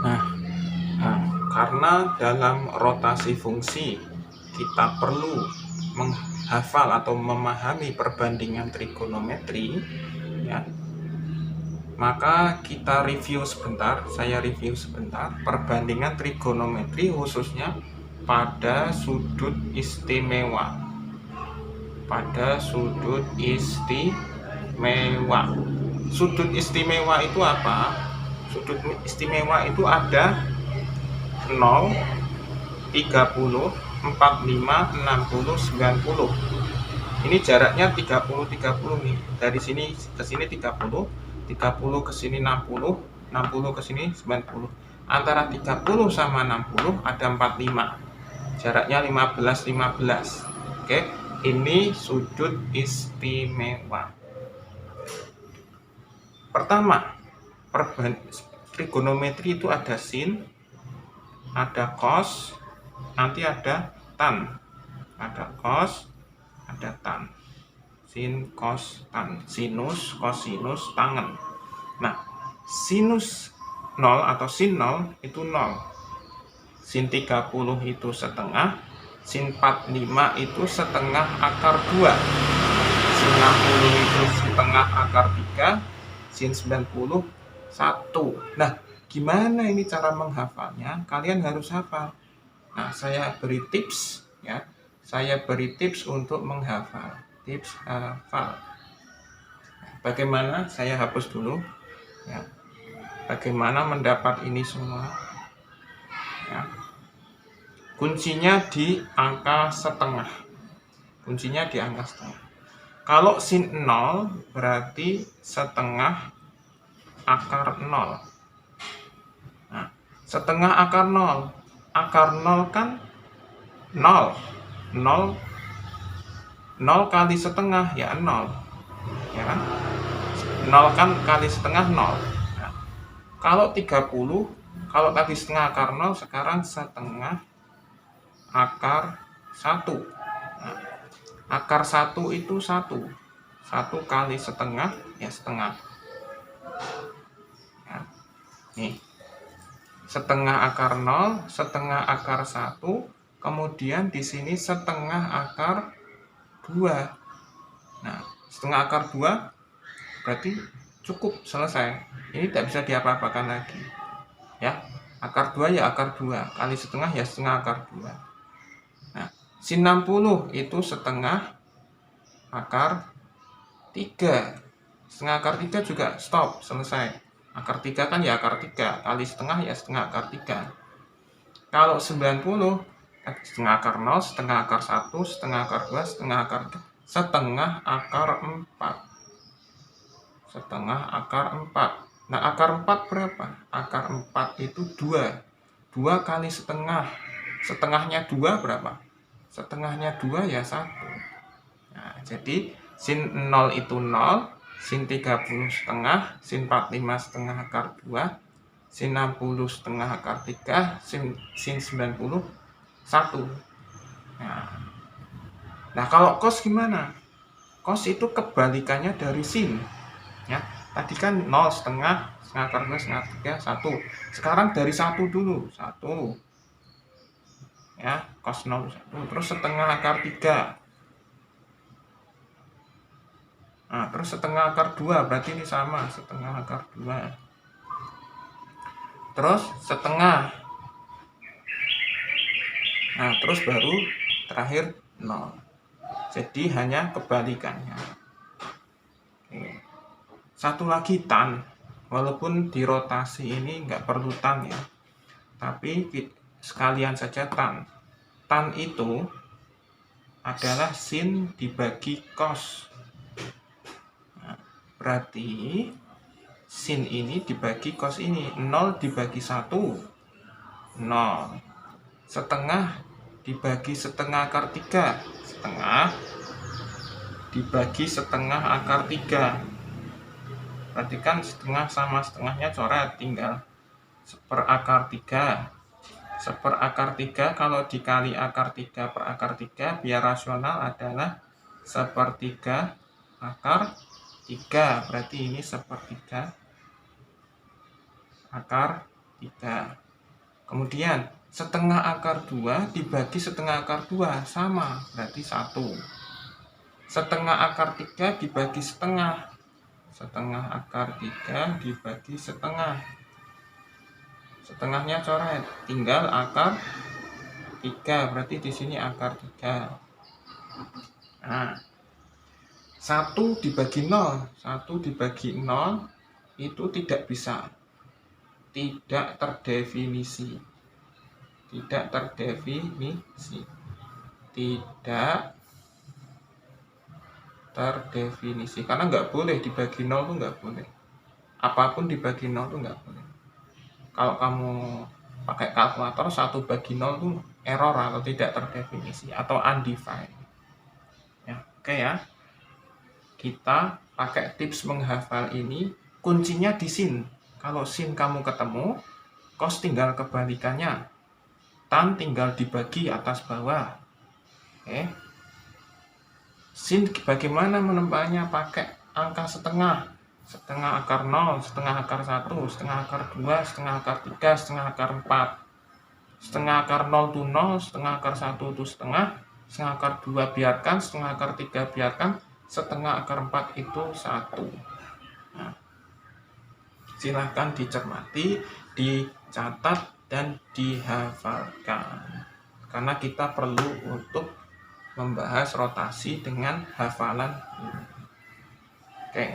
Nah, nah, karena dalam rotasi fungsi kita perlu menghafal atau memahami perbandingan trigonometri, ya, maka kita review sebentar, saya review sebentar perbandingan trigonometri khususnya pada sudut istimewa. Pada sudut istimewa. Sudut istimewa itu apa? Sudut istimewa itu ada 0, 30, 45, 60, 90. Ini jaraknya 30 30 nih. Dari sini ke sini 30, 30 ke sini 60, 60 ke sini 90. Antara 30 sama 60 ada 45. Jaraknya 15 15. Oke, ini sudut istimewa. Pertama, trigonometri itu ada sin, ada cos, nanti ada tan. Ada cos, ada tan. Sin, cos, tan. Sinus, kosinus, tangen. Nah, sinus 0 atau sin 0 itu 0. Sin 30 itu setengah, sin 45 itu setengah akar 2. Sin 60 itu setengah akar 3, sin 90 1. Nah, gimana ini cara menghafalnya? Kalian harus hafal. Nah, saya beri tips ya. Saya beri tips untuk menghafal. Tips hafal. Bagaimana? Saya hapus dulu ya. Bagaimana mendapat ini semua? Ya. Kuncinya di angka setengah. Kuncinya di angka setengah. Kalau sin 0 berarti setengah akar 0. Nah, setengah akar 0. Akar 0 kan 0. 0 kali setengah ya 0. Ya kan? 0 kan kali setengah 0. Nah, kalau 30, kalau tadi setengah akar 0, sekarang setengah akar 1. Nah, akar 1 itu 1. 1 kali setengah ya setengah. Ya. Nih. Setengah akar 0, setengah akar 1, kemudian di sini setengah akar 2. Nah, setengah akar 2 berarti cukup, selesai. Ini tidak bisa diapa-apakan lagi. Ya, akar 2 ya akar 2, kali setengah ya setengah akar 2. Nah, sin 60 itu setengah akar 3. Setengah akar 3 juga stop, selesai. Akar 3 kan ya akar 3, kali setengah ya setengah akar 3. Kalau 90, setengah akar 0, setengah akar 1, setengah akar 2, setengah akar 3, setengah akar 4. Setengah akar 4. Nah, akar 4 berapa? Akar 4 itu 2. 2 kali setengah. Setengahnya 2 berapa? Setengahnya 2 ya 1. Nah, jadi sin 0 itu 0, sin 30 setengah, sin 45 setengah akar 2, sin 60 setengah akar 3, sin 90 1. Nah, kalau cos gimana? Cos itu kebalikannya dari sin. Ya, tadi kan 0 setengah, setengah akar 2, setengah 3, 1. Sekarang dari 1 dulu. 1. Ya, cos 0 1. Terus setengah akar 3. Nah, terus setengah akar 2, berarti ini sama, setengah akar 2. Terus setengah. Nah, terus baru terakhir 0. Jadi hanya kebalikannya. Oke. Satu lagi tan. Walaupun di rotasi ini nggak perlu tan ya. Tapi sekalian saja tan. Tan itu adalah sin dibagi cos. Nah, berarti sin ini dibagi cos ini. 0 dibagi 1. 0. Setengah dibagi setengah akar 3. Setengah dibagi setengah akar 3. Berarti kan setengah sama setengahnya coret, tinggal seperakar 3. Seperakar 3 kalau dikali akar 3 per akar 3 biar rasional adalah sepertiga akar 3. Berarti ini sepertiga akar 3. Kemudian setengah akar 2 dibagi setengah akar 2 sama, berarti 1. Setengah akar 3 dibagi setengah. Setengah akar 3 dibagi setengah. Setengahnya coret, tinggal akar 3, berarti di sini akar 3. Nah, 1 dibagi 0, 1 dibagi 0 itu tidak bisa. Tidak terdefinisi. Tidak terdefinisi. Tidak terdefinisi. Karena nggak boleh dibagi 0 tuh nggak boleh. Apapun dibagi 0 tuh nggak boleh. Kalau kamu pakai kalkulator 1 bagi 0 tuh error atau tidak terdefinisi atau undefined. Ya, oke ya. Kita pakai tips menghafal ini, kuncinya di sin. Kalau sin kamu ketemu, cos tinggal kebalikannya. Tan tinggal dibagi atas bawah. Oke. Sin bagaimana menempahnya? Pakai angka setengah. Setengah akar 0, setengah akar 1, setengah akar 2, setengah akar 3, setengah akar 4. Setengah akar 0 itu 0, setengah akar 1 itu setengah akar 2 biarkan, setengah akar 3 biarkan, setengah akar 4 itu 1. Nah, silahkan dicermati, dicatat, dan dihafalkan. Karena kita perlu untuk membahas rotasi dengan hafalan ini. Oke.